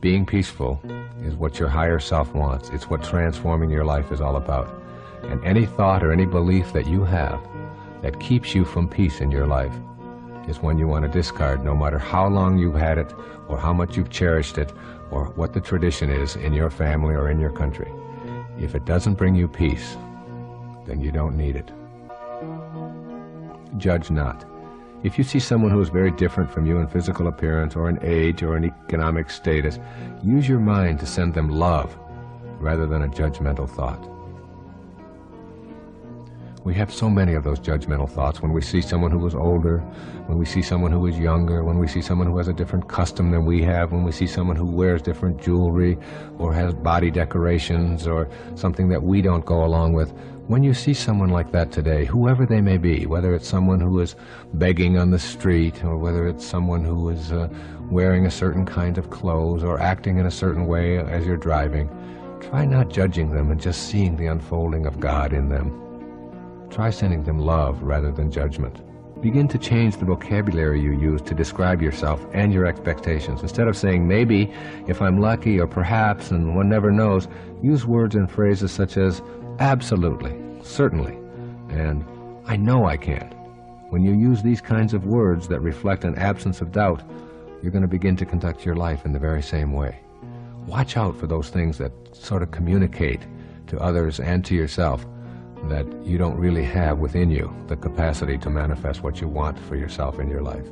Being peaceful is what your higher self wants. It's what transforming your life is all about. And any thought or any belief that you have that keeps you from peace in your life is one you want to discard, no matter how long you've had it or how much you've cherished it or what the tradition is in your family or in your country. If it doesn't bring you peace, then you don't need it. Judge not. If you see someone who is very different from you in physical appearance or in age or in economic status, use your mind to send them love rather than a judgmental thought. We have so many of those judgmental thoughts when we see someone who is older, when we see someone who is younger, when we see someone who has a different custom than we have, when we see someone who wears different jewelry or has body decorations or something that we don't go along with. When you see someone like that today, whoever they may be, whether it's someone who is begging on the street or whether it's someone who is wearing a certain kind of clothes or acting in a certain way as you're driving, try not judging them and just seeing the unfolding of God in them. Try sending them love rather than judgment. Begin to change the vocabulary you use to describe yourself and your expectations. Instead of saying maybe, if I'm lucky, or perhaps, and one never knows, use words and phrases such as absolutely, certainly, and I know I can. When you use these kinds of words that reflect an absence of doubt, you're going to begin to conduct your life in the very same way. Watch out for those things that sort of communicate to others and to yourself that you don't really have within you the capacity to manifest what you want for yourself in your life.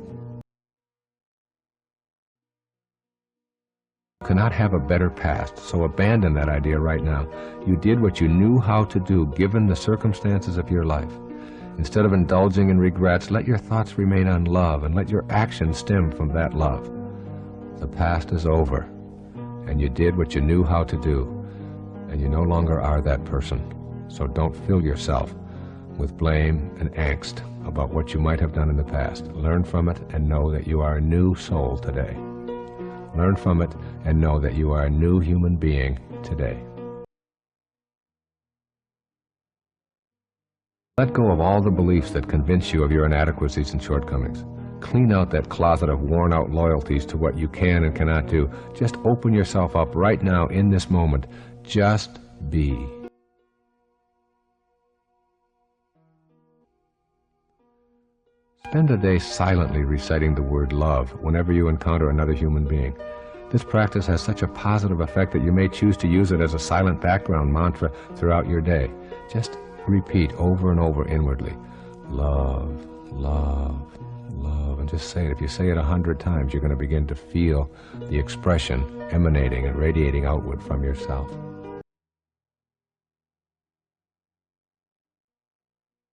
You cannot have a better past, so abandon that idea right now. You did what you knew how to do given the circumstances of your life. Instead of indulging in regrets, let your thoughts remain on love and let your actions stem from that love. The past is over, and you did what you knew how to do, and you no longer are that person. So don't fill yourself with blame and angst about what you might have done in the past. Learn from it and know that you are a new soul today. Learn from it and know that you are a new human being today. Let go of all the beliefs that convince you of your inadequacies and shortcomings. Clean out that closet of worn-out loyalties to what you can and cannot do. Just open yourself up right now in this moment. Just be. Spend a day silently reciting the word love whenever you encounter another human being. This practice has such a positive effect that you may choose to use it as a silent background mantra throughout your day. Just repeat over and over inwardly, love, love, love, and just say it. If you say it 100 times, you're going to begin to feel the expression emanating and radiating outward from yourself.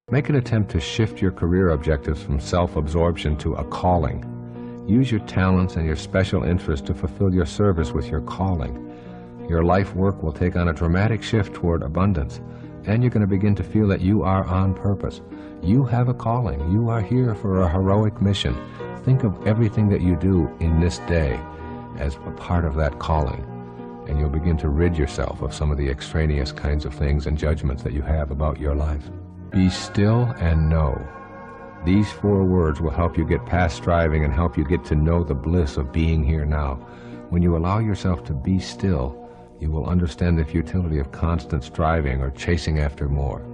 Make an attempt to shift your career objectives from self-absorption to a calling. Use your talents and your special interests to fulfill your service with your calling. Your life work will take on a dramatic shift toward abundance, and you're going to begin to feel that you are on purpose. You have a calling. You are here for a heroic mission. Think of everything that you do in this day as a part of that calling, and you'll begin to rid yourself of some of the extraneous kinds of things and judgments that you have about your life. Be still and know. These 4 words will help you get past striving and help you get to know the bliss of being here now. When you allow yourself to be still, you will understand the futility of constant striving or chasing after more.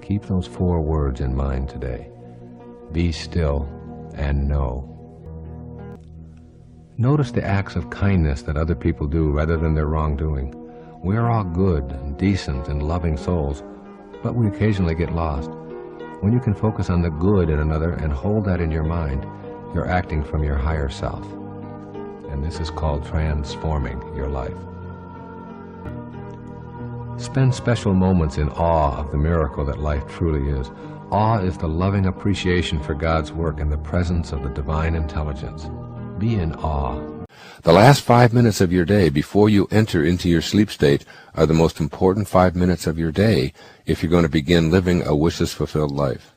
Keep those 4 words in mind today. Be still and know. Notice the acts of kindness that other people do rather than their wrongdoing. We're all good and decent and loving souls, but we occasionally get lost. When you can focus on the good in another and hold that in your mind, you're acting from your higher self. And this is called transforming your life. Spend special moments in awe of the miracle that life truly is. Awe is the loving appreciation for God's work in the presence of the divine intelligence. Be in awe. The last 5 minutes of your day before you enter into your sleep state are the most important 5 minutes of your day if you're going to begin living a wishes-fulfilled life.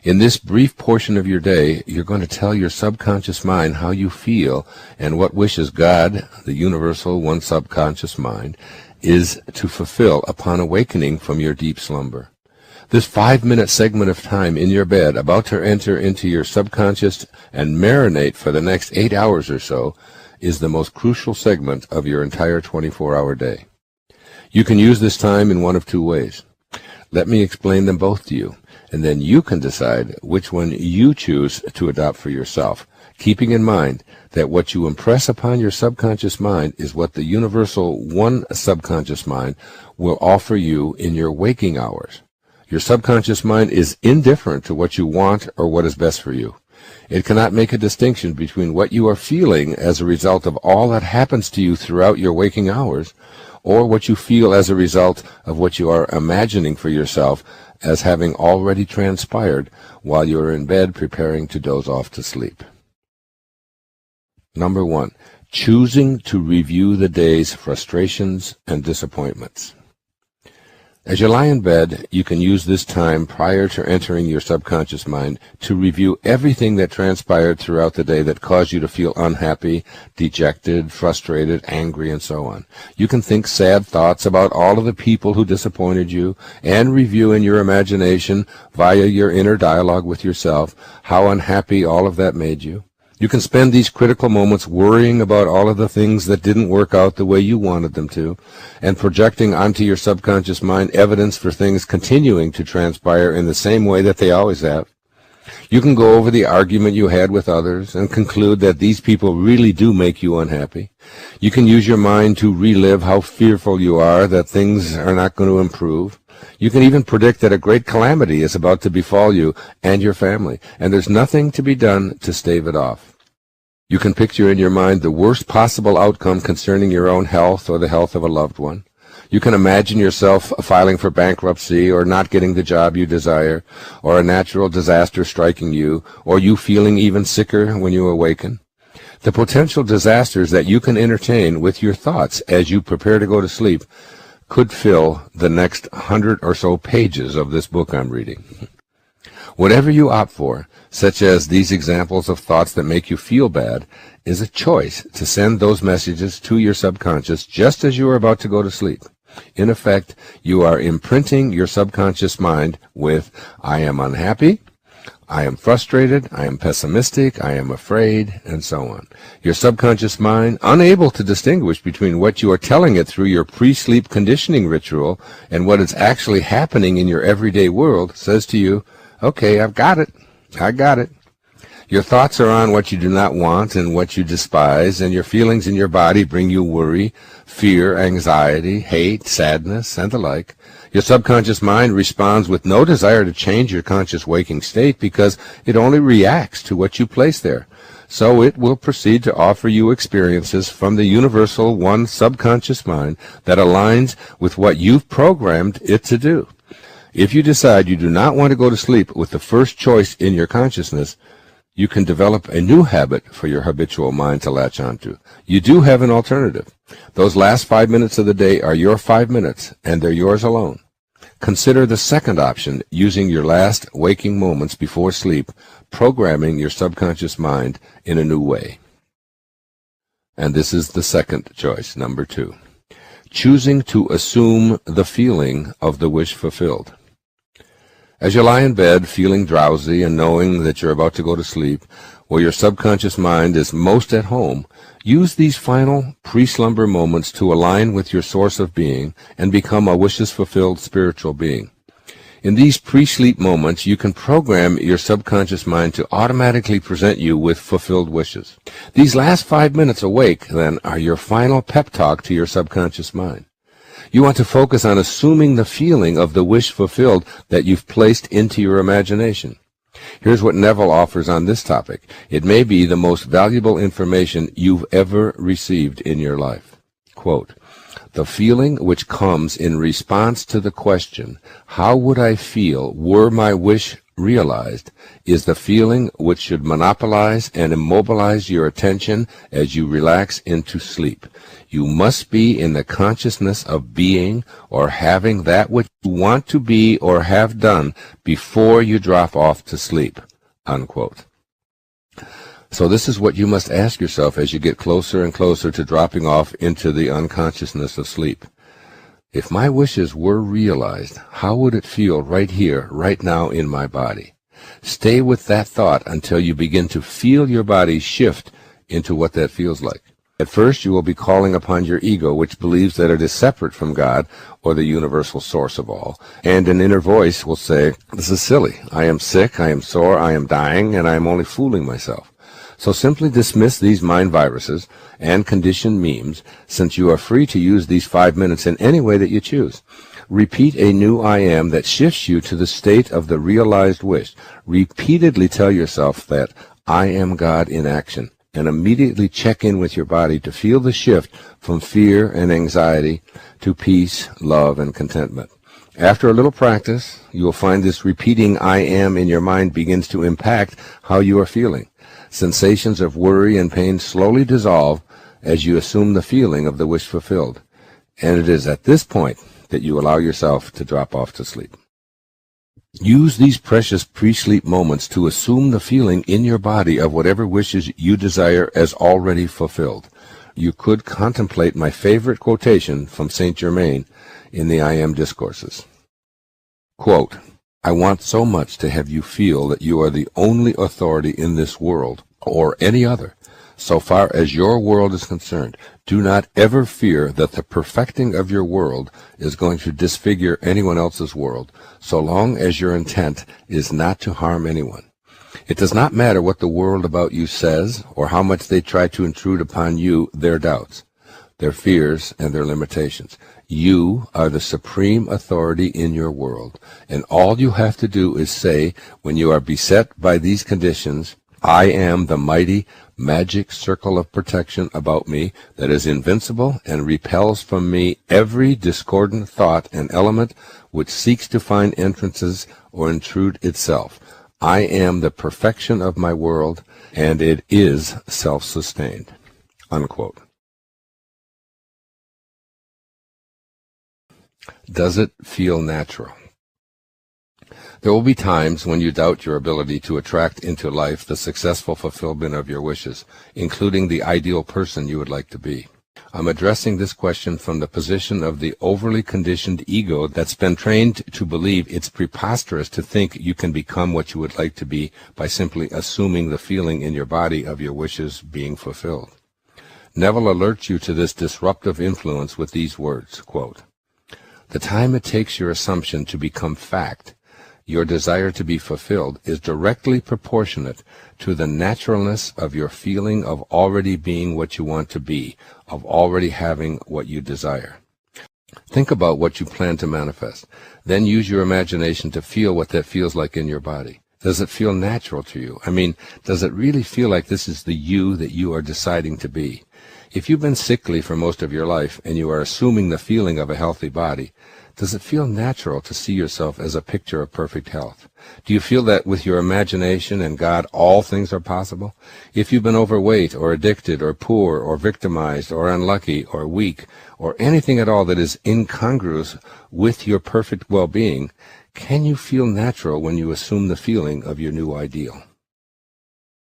In this brief portion of your day, you're going to tell your subconscious mind how you feel and what wishes God, the universal one subconscious mind, is to fulfill upon awakening from your deep slumber. This 5-minute segment of time in your bed, about to enter into your subconscious and marinate for the next 8 hours or so, is the most crucial segment of your entire 24-hour day. You can use this time in one of two ways. Let me explain them both to you, and then you can decide which one you choose to adopt for yourself, keeping in mind that what you impress upon your subconscious mind is what the universal one subconscious mind will offer you in your waking hours. Your subconscious mind is indifferent to what you want or what is best for you. It cannot make a distinction between what you are feeling as a result of all that happens to you throughout your waking hours, or what you feel as a result of what you are imagining for yourself as having already transpired while you are in bed preparing to doze off to sleep. Number 1, choosing to review the day's frustrations and disappointments. As you lie in bed, you can use this time prior to entering your subconscious mind to review everything that transpired throughout the day that caused you to feel unhappy, dejected, frustrated, angry, and so on. You can think sad thoughts about all of the people who disappointed you and review in your imagination via your inner dialogue with yourself how unhappy all of that made you. You can spend these critical moments worrying about all of the things that didn't work out the way you wanted them to, and projecting onto your subconscious mind evidence for things continuing to transpire in the same way that they always have. You can go over the argument you had with others and conclude that these people really do make you unhappy. You can use your mind to relive how fearful you are that things are not going to improve. You can even predict that a great calamity is about to befall you and your family, and there's nothing to be done to stave it off. You can picture in your mind the worst possible outcome concerning your own health or the health of a loved one. You can imagine yourself filing for bankruptcy or not getting the job you desire, or a natural disaster striking you, or you feeling even sicker when you awaken. The potential disasters that you can entertain with your thoughts as you prepare to go to sleep could fill the next 100 or so pages of this book I'm reading. Whatever you opt for, such as these examples of thoughts that make you feel bad, is a choice to send those messages to your subconscious just as you are about to go to sleep. In effect, you are imprinting your subconscious mind with, I am unhappy, I am frustrated, I am pessimistic, I am afraid, and so on. Your subconscious mind, unable to distinguish between what you are telling it through your pre-sleep conditioning ritual and what is actually happening in your everyday world, says to you, okay, I've got it. I got it. Your thoughts are on what you do not want and what you despise, and your feelings in your body bring you worry, fear, anxiety, hate, sadness, and the like. Your subconscious mind responds with no desire to change your conscious waking state because it only reacts to what you place there. So it will proceed to offer you experiences from the universal one subconscious mind that aligns with what you've programmed it to do. If you decide you do not want to go to sleep with the first choice in your consciousness, you can develop a new habit for your habitual mind to latch onto. You do have an alternative. Those last 5 minutes of the day are your 5 minutes, and they're yours alone. Consider the second option, using your last waking moments before sleep, programming your subconscious mind in a new way. And this is the second choice, number 2. Choosing to assume the feeling of the wish fulfilled. As you lie in bed, feeling drowsy and knowing that you're about to go to sleep, where your subconscious mind is most at home, use these final pre-slumber moments to align with your source of being and become a wishes-fulfilled spiritual being. In these pre-sleep moments, you can program your subconscious mind to automatically present you with fulfilled wishes. These last 5 minutes awake, then, are your final pep talk to your subconscious mind. You want to focus on assuming the feeling of the wish fulfilled that you've placed into your imagination. Here's what Neville offers on this topic. It may be the most valuable information you've ever received in your life. Quote, the feeling which comes in response to the question, how would I feel were my wish realized, is the feeling which should monopolize and immobilize your attention as you relax into sleep. You must be in the consciousness of being or having that which you want to be or have done before you drop off to sleep. Unquote. So this is what you must ask yourself as you get closer and closer to dropping off into the unconsciousness of sleep. If my wishes were realized, how would it feel right here, right now in my body? Stay with that thought until you begin to feel your body shift into what that feels like. At first, you will be calling upon your ego, which believes that it is separate from God or the universal source of all. And an inner voice will say, "This is silly. I am sick, I am sore, I am dying, and I am only fooling myself." So simply dismiss these mind viruses and conditioned memes, since you are free to use these 5 minutes in any way that you choose. Repeat a new I am that shifts you to the state of the realized wish. Repeatedly tell yourself that I am God in action, and immediately check in with your body to feel the shift from fear and anxiety to peace, love, and contentment. After a little practice, you will find this repeating I am in your mind begins to impact how you are feeling. Sensations of worry and pain slowly dissolve as you assume the feeling of the wish fulfilled. And it is at this point that you allow yourself to drop off to sleep. Use these precious pre-sleep moments to assume the feeling in your body of whatever wishes you desire as already fulfilled. You could contemplate my favorite quotation from Saint Germain in the I Am Discourses. Quote, "I want so much to have you feel that you are the only authority in this world, or any other. So far as your world is concerned, do not ever fear that the perfecting of your world is going to disfigure anyone else's world, so long as your intent is not to harm anyone. It does not matter what the world about you says, or how much they try to intrude upon you their doubts, their fears, and their limitations. You are the supreme authority in your world, and all you have to do is say, when you are beset by these conditions, I am the mighty magic circle of protection about me that is invincible and repels from me every discordant thought and element which seeks to find entrances or intrude itself. I am the perfection of my world, and it is self-sustained." Unquote. Does it feel natural? There will be times when you doubt your ability to attract into life the successful fulfillment of your wishes, including the ideal person you would like to be. I'm addressing this question from the position of the overly conditioned ego that's been trained to believe it's preposterous to think you can become what you would like to be by simply assuming the feeling in your body of your wishes being fulfilled. Neville alerts you to this disruptive influence with these words, quote, "The time it takes your assumption to become fact, your desire to be fulfilled, is directly proportionate to the naturalness of your feeling of already being what you want to be, of already having what you desire. Think about what you plan to manifest. Then use your imagination to feel what that feels like in your body. Does it feel natural to you? I mean, does it really feel like this is the you that you are deciding to be? If you've been sickly for most of your life and you are assuming the feeling of a healthy body, does it feel natural to see yourself as a picture of perfect health? Do you feel that with your imagination and God all things are possible? If you've been overweight or addicted or poor or victimized or unlucky or weak or anything at all that is incongruous with your perfect well-being, can you feel natural when you assume the feeling of your new ideal?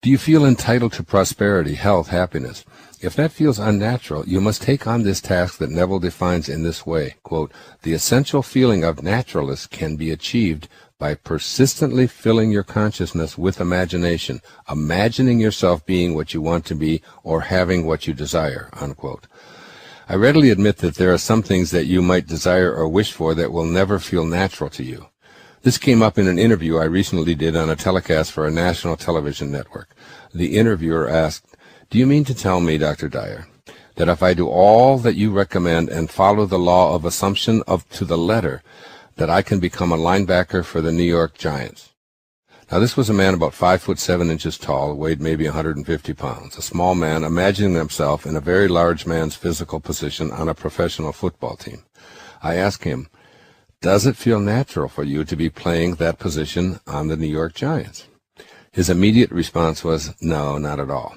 Do you feel entitled to prosperity, health, happiness? If that feels unnatural, you must take on this task that Neville defines in this way, quote, "The essential feeling of naturalness can be achieved by persistently filling your consciousness with imagination, imagining yourself being what you want to be or having what you desire," unquote. I readily admit that there are some things that you might desire or wish for that will never feel natural to you. This came up in an interview I recently did on a telecast for a national television network. The interviewer asked, "Do you mean to tell me, Dr. Dyer, that if I do all that you recommend and follow the law of assumption to the letter, that I can become a linebacker for the New York Giants?" Now, this was a man about 5'7" tall, weighed maybe 150 pounds, a small man imagining himself in a very large man's physical position on a professional football team. I asked him, "Does it feel natural for you to be playing that position on the New York Giants?" His immediate response was, "No, not at all."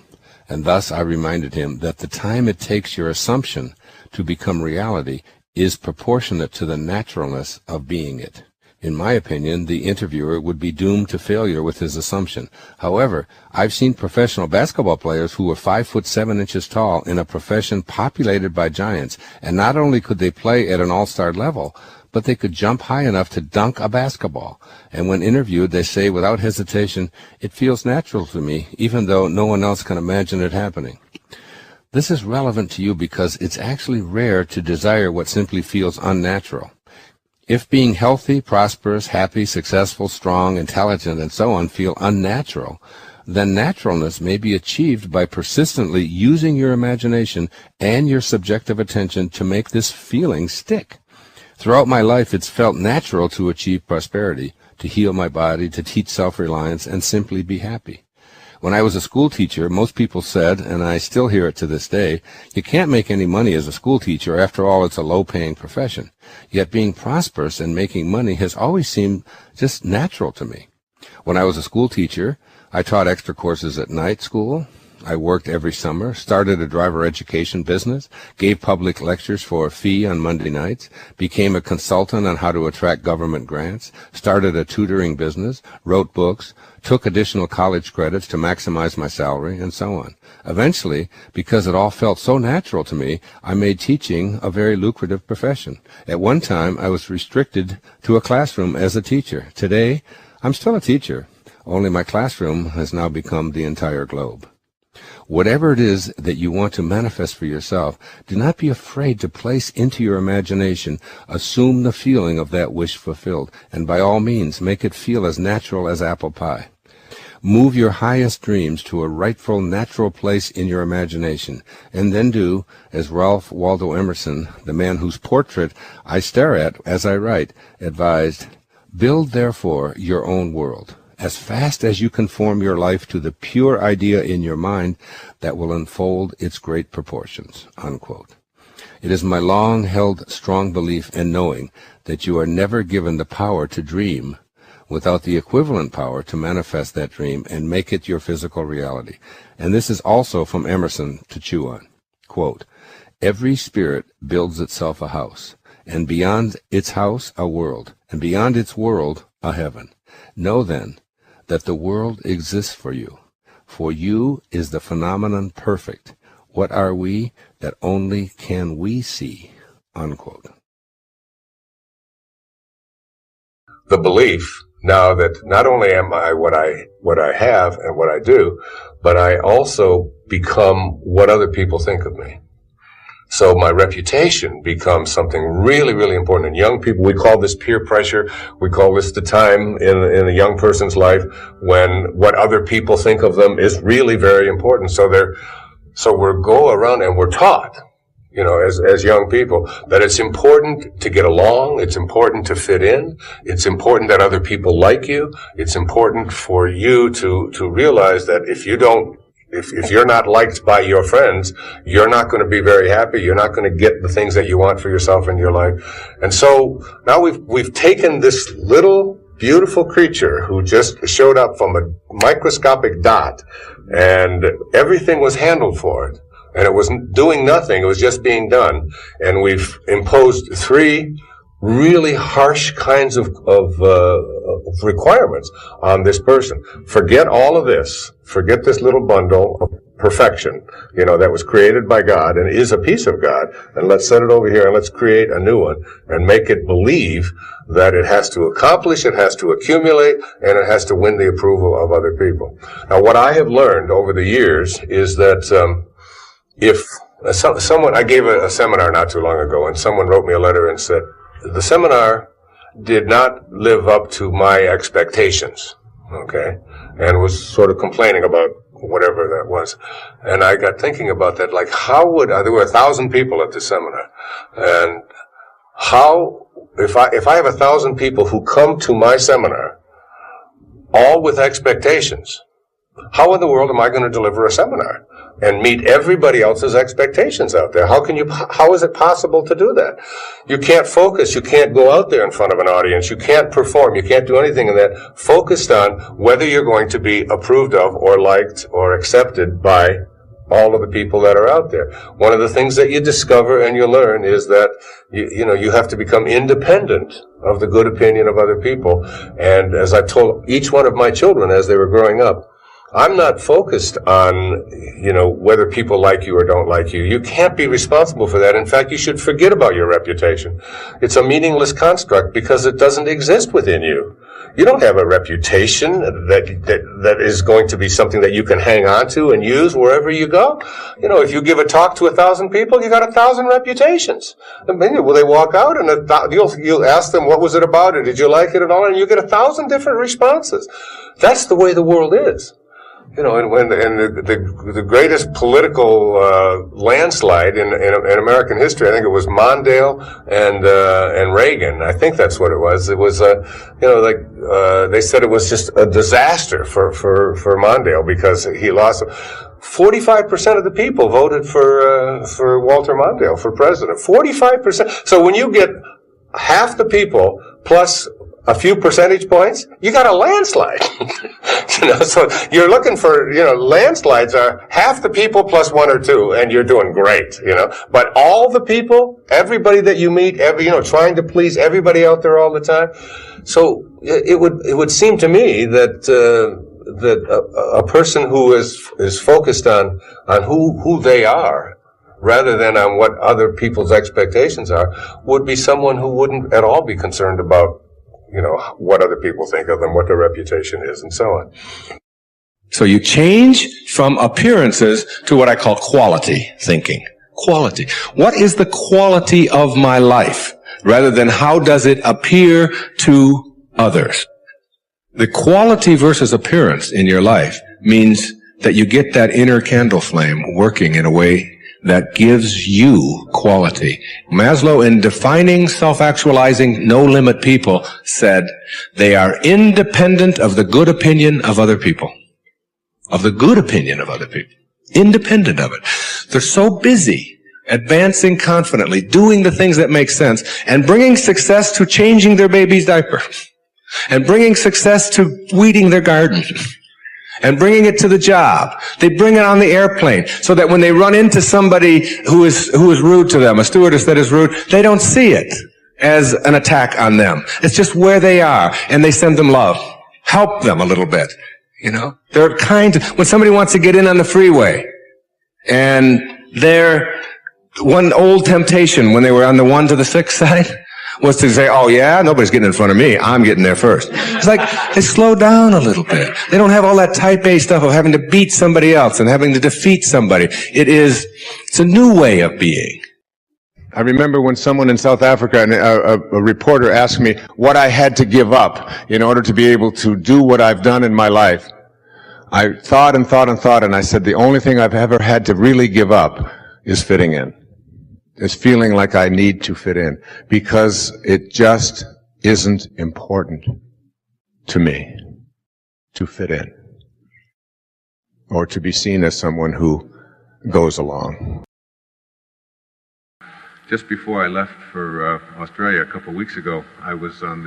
And thus I reminded him that the time it takes your assumption to become reality is proportionate to the naturalness of being it. In my opinion, the interviewer would be doomed to failure with his assumption. However, I've seen professional basketball players who were 5'7" tall in a profession populated by giants, and not only could they play at an all-star level, but they could jump high enough to dunk a basketball. And when interviewed, they say without hesitation, "It feels natural to me, even though no one else can imagine it happening." This is relevant to you because it's actually rare to desire what simply feels unnatural. If being healthy, prosperous, happy, successful, strong, intelligent, and so on feel unnatural, then naturalness may be achieved by persistently using your imagination and your subjective attention to make this feeling stick. Throughout my life, it's felt natural to achieve prosperity, to heal my body, to teach self-reliance, and simply be happy. When I was a school teacher, most people said, and I still hear it to this day, you can't make any money as a school teacher. After all, it's a low-paying profession. Yet being prosperous and making money has always seemed just natural to me. When I was a school teacher, I taught extra courses at night school. I worked every summer, started a driver education business, gave public lectures for a fee on Monday nights, became a consultant on how to attract government grants, started a tutoring business, wrote books, took additional college credits to maximize my salary, and so on. Eventually, because it all felt so natural to me, I made teaching a very lucrative profession. At one time, I was restricted to a classroom as a teacher. Today, I'm still a teacher, only my classroom has now become the entire globe. Whatever it is that you want to manifest for yourself, do not be afraid to place into your imagination, assume the feeling of that wish fulfilled, and by all means make it feel as natural as apple pie. Move your highest dreams to a rightful, natural place in your imagination, and then do, as Ralph Waldo Emerson, the man whose portrait I stare at as I write, advised, build therefore your own world. As fast as you conform your life to the pure idea in your mind that will unfold its great proportions." Unquote. It is my long-held strong belief and knowing that you are never given the power to dream without the equivalent power to manifest that dream and make it your physical reality. And this is also from Emerson to chew on. Quote, "Every spirit builds itself a house, and beyond its house a world, and beyond its world a heaven. Know then that the world exists for you. For you is the phenomenon perfect. What are we that only can we see?" Unquote. The belief now that not only am I what I have and what I do, but I also become what other people think of me. So my reputation becomes something really, really important. And young people, we call this peer pressure. We call this the time in a young person's life when what other people think of them is really very important. So we're go around and we're taught, as young people, that it's important to get along. It's important to fit in. It's important that other people like you. It's important for you to realize that if you're not liked by your friends, you're not going to be very happy. You're not going to get the things that you want for yourself in your life. And so now we've taken this little beautiful creature who just showed up from a microscopic dot, and everything was handled for it. And it was doing nothing. It was just being done. And we've imposed three really harsh kinds of requirements on this person. Forget all of this. Forget this little bundle of perfection, that was created by God and is a piece of God. And let's set it over here and let's create a new one and make it believe that it has to accomplish, it has to accumulate, and it has to win the approval of other people. Now, what I have learned over the years is that if someone, I gave a seminar not too long ago, and someone wrote me a letter and said, the seminar did not live up to my expectations, okay, and was sort of complaining about whatever that was. And I got thinking about that, like there were 1,000 people at the seminar, and if I have 1,000 people who come to my seminar, all with expectations, how in the world am I going to deliver a seminar and meet everybody else's expectations out there? How is it possible to do that? You can't focus. You can't go out there in front of an audience. You can't perform. You can't do anything in that focused on whether you're going to be approved of or liked or accepted by all of the people that are out there. One of the things that you discover and you learn is that you have to become independent of the good opinion of other people. And as I told each one of my children as they were growing up, I'm not focused on, whether people like you or don't like you. You can't be responsible for that. In fact, you should forget about your reputation. It's a meaningless construct because it doesn't exist within you. You don't have a reputation that is going to be something that you can hang on to and use wherever you go. You know, if you give a talk to 1,000 people, you got 1,000 reputations. I mean, will they walk out and you'll ask them, what was it about, or did you like it at all? And you get 1,000 different responses. That's the way the world is. You know, and the greatest political landslide in American history, I think it was Mondale and Reagan. I think that's what it was. It was they said it was just a disaster for Mondale because he lost. 45% of the people voted for Walter Mondale for president. 45%. So when you get half the people plus a few percentage points, you got a landslide. You know, so you're looking for, you know, landslides are half the people plus one or two, and you're doing great, you know. But all the people, everybody that you meet, trying to please everybody out there all the time. So it would seem to me that a person who is focused on who they are, rather than on what other people's expectations are, would be someone who wouldn't at all be concerned about, you know, what other people think of them, what their reputation is, and so on. So you change from appearances to what I call quality thinking. Quality. What is the quality of my life? Rather than how does it appear to others? The quality versus appearance in your life means that you get that inner candle flame working in a way that gives you quality. Maslow, in defining self-actualizing, no-limit people, said they are independent of the good opinion of other people. Of the good opinion of other people. Independent of it. They're so busy advancing confidently, doing the things that make sense, and bringing success to changing their baby's diaper, and bringing success to weeding their garden, and bringing it to the job. They bring it on the airplane so that when they run into somebody who is rude to them, a stewardess that is rude, they don't see it as an attack on them. It's just where they are, and they send them love. Help them a little bit, you know. They're kind. When somebody wants to get in on the freeway, and their one old temptation when they were on the 1 to the 6 side was to say, oh yeah, nobody's getting in front of me, I'm getting there first. It's like, they slow down a little bit. They don't have all that type A stuff of having to beat somebody else and having to defeat somebody. It's a new way of being. I remember when someone in South Africa, a reporter asked me what I had to give up in order to be able to do what I've done in my life. I thought and thought and thought, and I said the only thing I've ever had to really give up is fitting in. Is feeling like I need to fit in, because it just isn't important to me to fit in or to be seen as someone who goes along. Just before I left for Australia a couple of weeks ago, I was on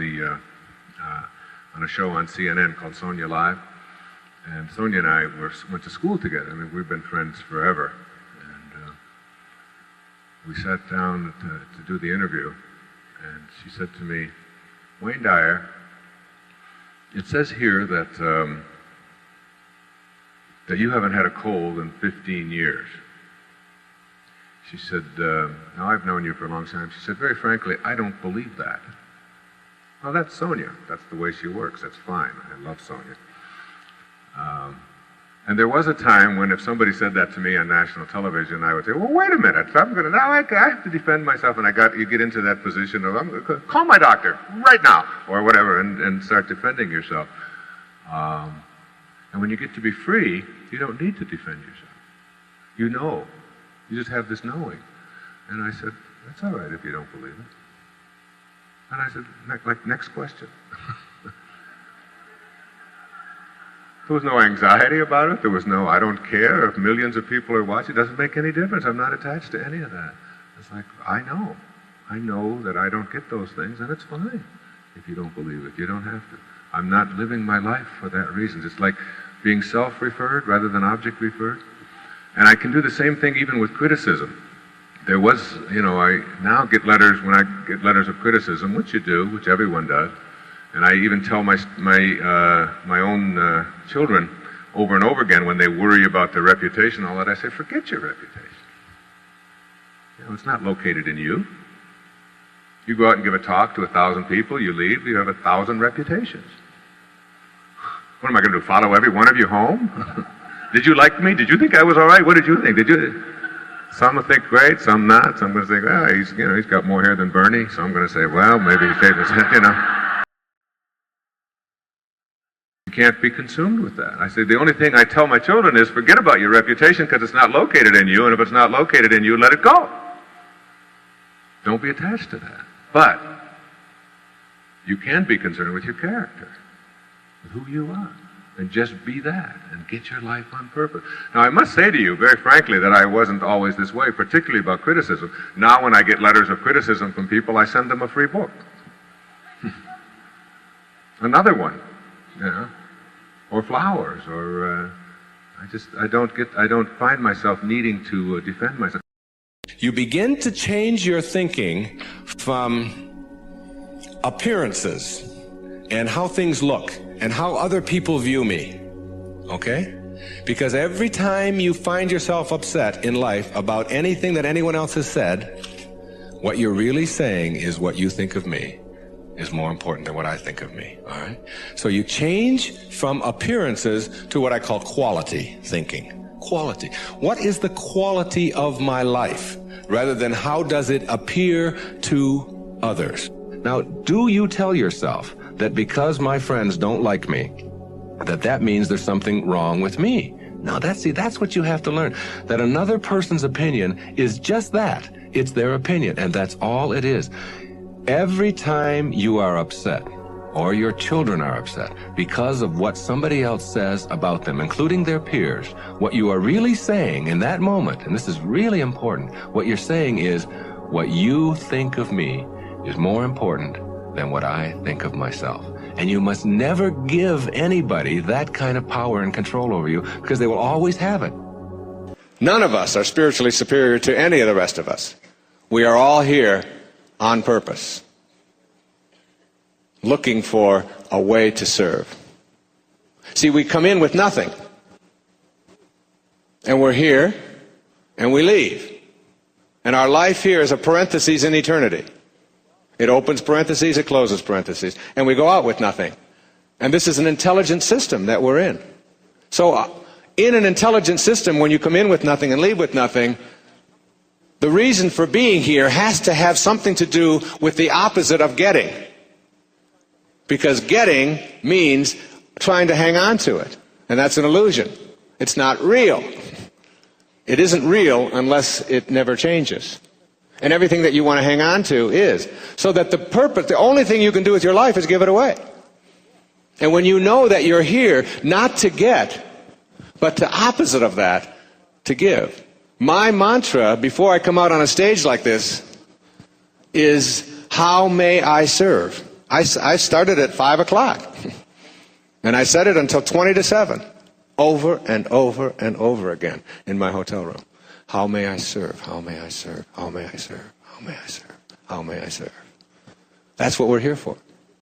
on a show on CNN called Sonia Live, and Sonia and I went to school together. I mean, we've been friends forever. We sat down to do the interview, and she said to me, Wayne Dyer, it says here that that you haven't had a cold in 15 years. She said, now I've known you for a long time. She said, very frankly, I don't believe that. Well, that's Sonia. That's the way she works. That's fine. I love Sonia. And there was a time when if somebody said that to me on national television, I would say, well, wait a minute. Now I have to defend myself, and you get into that position of, I'm going to call my doctor right now, or whatever, and start defending yourself. And when you get to be free, you don't need to defend yourself. You know. You just have this knowing. And I said, that's all right if you don't believe it. And I said, next question. There was no anxiety about it. There was no, I don't care if millions of people are watching. It doesn't make any difference. I'm not attached to any of that. It's like, I know. I know that I don't get those things, and it's fine if you don't believe it. You don't have to. I'm not living my life for that reason. It's like being self-referred rather than object-referred. And I can do the same thing even with criticism. There was, I now get letters, when I get letters of criticism, which you do, which everyone does, and I even tell my own children over and over again when they worry about their reputation and all that, I say, forget your reputation. It's not located in you. You go out and give a talk to 1,000 people, you leave, you have 1,000 reputations. What am I going to do, follow every one of you home? Did you like me? Did you think I was all right? What did you think? Did you? Some will think great, some not. Some going to think, well, he's got more hair than Bernie. Some going to say, well, maybe he shaved his head, You can't be consumed with that. I say, the only thing I tell my children is forget about your reputation because it's not located in you, and if it's not located in you, let it go. Don't be attached to that. But you can be concerned with your character, with who you are. And just be that, and get your life on purpose. Now, I must say to you, very frankly, that I wasn't always this way, particularly about criticism. Now, when I get letters of criticism from people, I send them a free book. Another one, or flowers, or I don't find myself needing to defend myself. You begin to change your thinking from appearances and how things look and how other people view me, okay? Because every time you find yourself upset in life about anything that anyone else has said, what you're really saying is what you think of me is more important than what I think of me, all right? So you change from appearances to what I call quality thinking. Quality. What is the quality of my life, rather than how does it appear to others? Now, do you tell yourself that because my friends don't like me, that means there's something wrong with me? No, that's what you have to learn. That another person's opinion is just that. It's their opinion, and that's all it is. Every time you are upset, or your children are upset, because of what somebody else says about them, including their peers, what you are really saying in that moment, and this is really important, what you're saying is, what you think of me is more important than what I think of myself. And you must never give anybody that kind of power and control over you, because they will always have it. None of us are spiritually superior to any of the rest of us. We are all here on purpose, looking for a way to serve. See, we come in with nothing, and we're here, and we leave. And our life here is a parenthesis in eternity. It opens parentheses, it closes parentheses, and we go out with nothing. And this is an intelligent system that we're in. So in an intelligent system, when you come in with nothing and leave with nothing, the reason for being here has to have something to do with the opposite of getting. Because getting means trying to hang on to it. And that's an illusion. It's not real. It isn't real unless it never changes. And everything that you want to hang on to is. So that the only thing you can do with your life is give it away. And when you know that you're here not to get, but the opposite of that, to give. My mantra before I come out on a stage like this is, how may I serve? I started at 5 o'clock. And I said it until 20 to 7. Over and over and over again in my hotel room. How may I serve? How may I serve? How may I serve? How may I serve? How may I serve? That's what we're here for.